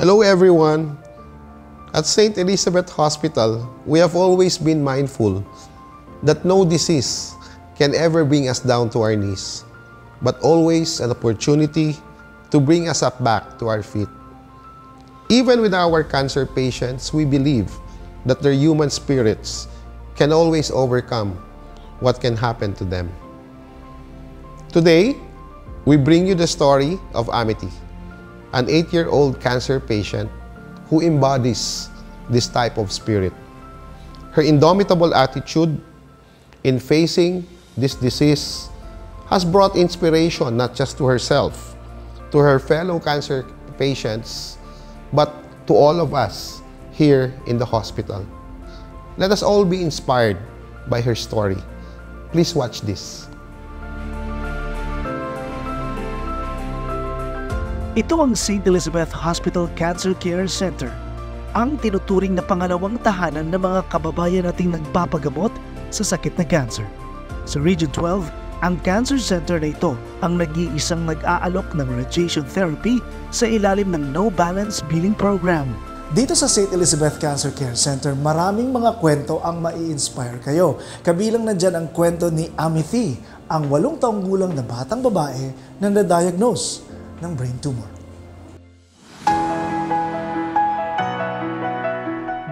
Hello everyone! At St. Elizabeth Hospital, we have always been mindful that no disease can ever bring us down to our knees, but always an opportunity to bring us up back to our feet. Even with our cancer patients, we believe that their human spirits can always overcome what can happen to them. Today, we bring you the story of Amity, an 8-year-old cancer patient who embodies this type of spirit. Her indomitable attitude in facing this disease has brought inspiration not just to herself, to her fellow cancer patients, but to all of us here in the hospital. Let us all be inspired by her story. Please watch this. Ito ang St. Elizabeth Hospital Cancer Care Center, ang tinuturing na pangalawang tahanan ng mga kababayan nating nagpapagamot sa sakit na cancer. Sa Region 12, ang cancer center na ito ang nag-iisang nag-aalok ng radiation therapy sa ilalim ng No Balance Billing Program. Dito sa St. Elizabeth Cancer Care Center, maraming mga kwento ang mai-inspire kayo. Kabilang na dyan ang kwento ni Amity, ang 8 taong gulang na batang babae na na-diagnose ng brain tumor.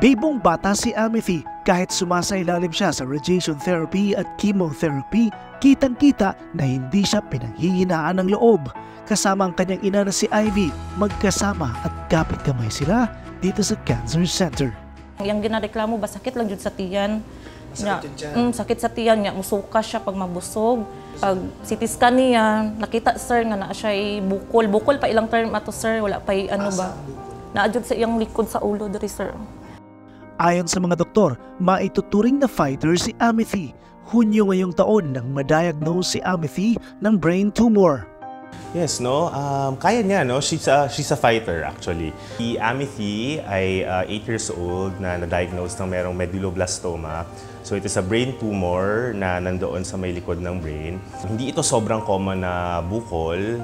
Bibong bata si Amity, kahit sumasailalim siya sa radiation therapy at chemotherapy, kitang-kita na hindi siya pinanghihinaan ng loob. Kasama ang kanyang ina na si Ivy, magkasama at kapit kamay sila dito sa Cancer Center. Yang ginareklamo ba sakit lang jud sa tiyan. Sakit sa tiyan niya, musuka siya pag mabusog. Pag CT scan niya, nakita sir nga na siya ay bukol. Bukol pa ilang term ato sir, wala pa ano ba. Naadjud sa iyang likod sa ulo diri sir. Ayon sa mga doktor, maituturing na fighter si Amity. Hunyo ngayong taon nang ma-diagnose si Amity ng brain tumor. Yes, no? Kaya niya, no? She's a fighter, actually. Si Amity ay 8 years old na na-diagnose ng merong medulloblastoma. So, it is a brain tumor na nandoon sa may likod ng brain. Hindi ito sobrang common na bukol,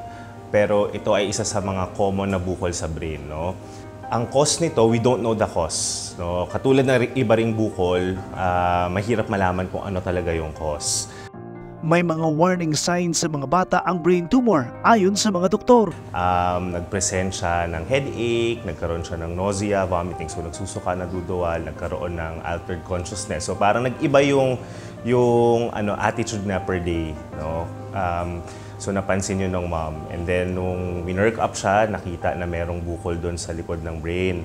pero ito ay isa sa mga common na bukol sa brain, no? Ang cause nito, we don't know the cause, no? Katulad ng iba ring bukol, mahirap malaman kung ano talaga yung cause. May mga warning signs sa mga bata ang brain tumor ayon sa mga doktor. Nag-present siya ng headache, nagkaroon siya ng nausea, vomiting, so nagsusuka, naduduwal, nagkaroon ng altered consciousness. So parang nag-iba yung attitude na per day, no? So napansin yun ng mom. And then nung winurk up siya, nakita na merong bukol doon sa likod ng brain.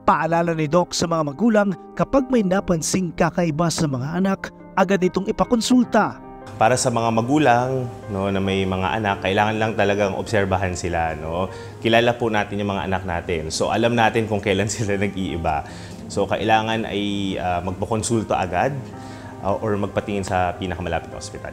Paalala ni Doc sa mga magulang, kapag may napansing kakaiba sa mga anak, agad itong ipakonsulta. Para sa mga magulang, no, na may mga anak, kailangan lang talagang obserbahan sila. No? Kilala po natin yung mga anak natin. So alam natin kung kailan sila nag-iiba. So kailangan ay magpakonsulta agad or magpatingin sa pinakamalapit na ospital.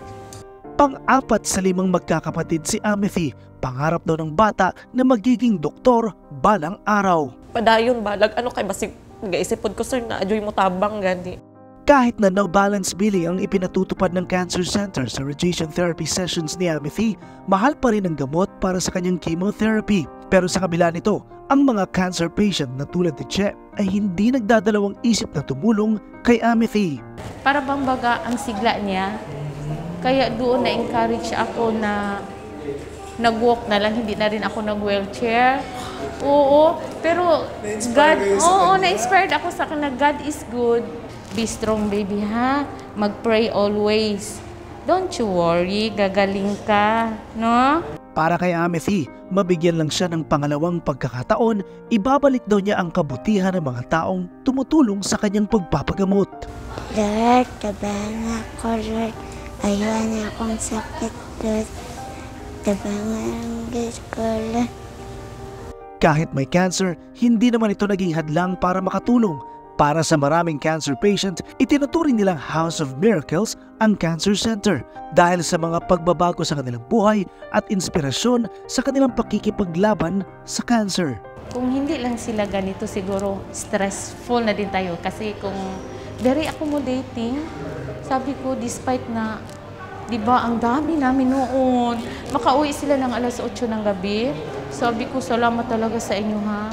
Pang-4 sa 5 magkakapatid si Amity, pangarap daw ng bata na magiging doktor balang araw. Padayon balag ano kay basig gaisipod ko sir na adyoy mo tabang gani. Kahit na no balance billing ang ipinatutupad ng Cancer Center sa radiation therapy sessions ni Amity, mahal pa rin ang gamot para sa kanyang chemotherapy. Pero sa kabila nito, ang mga cancer patient na tulad ni Che ay hindi nagdadalawang isip na tumulong kay Amity. Para bang baga ang sigla niya, kaya doon na-encourage ako na nag-walk na lang, hindi na rin ako nag-wheelchair. Oo, pero God, na-inspired ako sa kanya, God is good. Be strong, baby, ha? Mag-pray always. Don't you worry, gagaling ka, no? Para kay Amity, mabigyan lang siya ng pangalawang pagkakataon, ibabalik daw niya ang kabutihan ng mga taong tumutulong sa kanyang pagpapagamot. Lord, tabangan ako, Lord. Ayaw na akong sakit, Lord. Tabangan ang Diyos ko, Lord. Kahit may cancer, hindi naman ito naging hadlang para makatulong. Para sa maraming cancer patient, itinuturing nilang House of Miracles ang Cancer Center dahil sa mga pagbabago sa kanilang buhay at inspirasyon sa kanilang pakikipaglaban sa cancer. Kung hindi lang sila ganito, siguro stressful na din tayo. Kasi kung very accommodating, sabi ko, despite na, di ba, ang dami namin noon. Makauwi sila ng alas 8 ng gabi. Sabi ko, salamat talaga sa inyo, ha.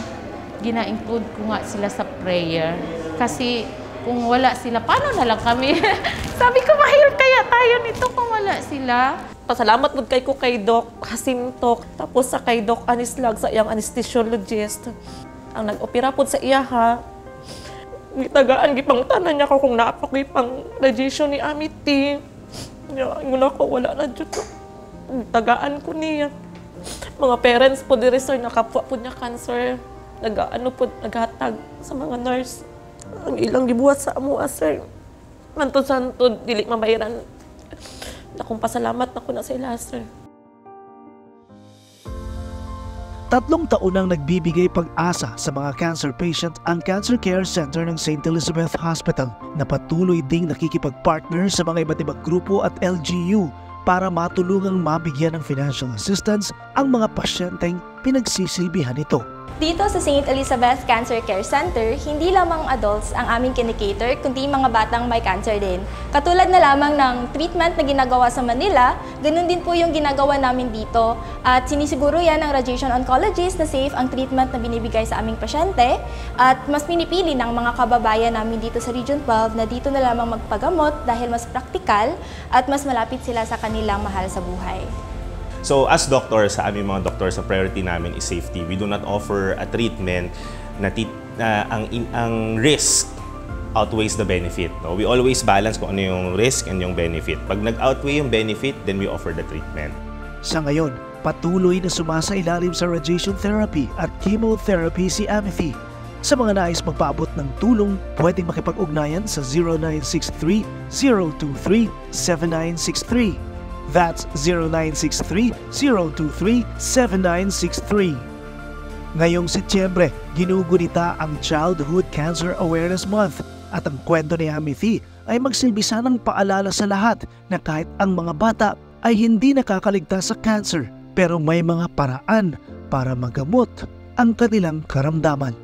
gina-include ko nga sila sa prayer. Kasi kung wala sila, paano na lang kami? Sabi ko, mahirap kaya tayo nito kung wala sila. Pasalamat po kay ko kay Doc Jacinto, tapos sa kay Doc Anislag sa iyang anesthesiologist. Ang nag-opera po sa iya ha. Gitagaan, gipangtanan niya ko kung naapakay pang radiation ni Amity. Yun ako, wala na dyan. Tagaan ko niya. Mga parents po diri sir, nakapwa po niya cancer. Naghatag sa mga nurse. Ang ilang gibuhat sa amua, sir. Mantod-santod, dili mabayaran. Akong pasalamat na ko na sa ila, sir. 3 taon nang nagbibigay pag-asa sa mga cancer patient ang Cancer Care Center ng St. Elizabeth Hospital na patuloy ding nakikipag-partner sa mga iba't ibang grupo at LGU para matulungang mabigyan ng financial assistance ang mga pasyenteng pinagsisilbihan nito. Dito sa St. Elizabeth Cancer Care Center, hindi lamang adults ang aming kinikater, kundi mga batang may cancer din. Katulad na lamang ng treatment na ginagawa sa Manila, ganun din po yung ginagawa namin dito. At sinisiguro yan ng radiation oncologist na safe ang treatment na binibigay sa aming pasyente. At mas pinipili ng mga kababayan namin dito sa Region 12 na dito na lamang magpagamot dahil mas praktikal at mas malapit sila sa kanilang mahal sa buhay. So as doctors, sa aming mga doctors, sa priority namin is safety. We do not offer a treatment na ang risk outweighs the benefit. No? We always balance kung ano yung risk and yung benefit. Pag nag-outweigh yung benefit, then we offer the treatment. Sa ngayon, patuloy na sumasailalim sa radiation therapy at chemotherapy si Amity. Sa mga nais magpaabot ng tulong, pwedeng makipag-ugnayan sa 0963-023-7963. That's 0963-023-7963. Ngayong Setyembre, ginugunita ang Childhood Cancer Awareness Month at ang kwento ni Amity ay magsilbi sanang paalala sa lahat na kahit ang mga bata ay hindi nakakaligtas sa cancer pero may mga paraan para magamot ang kanilang karamdaman.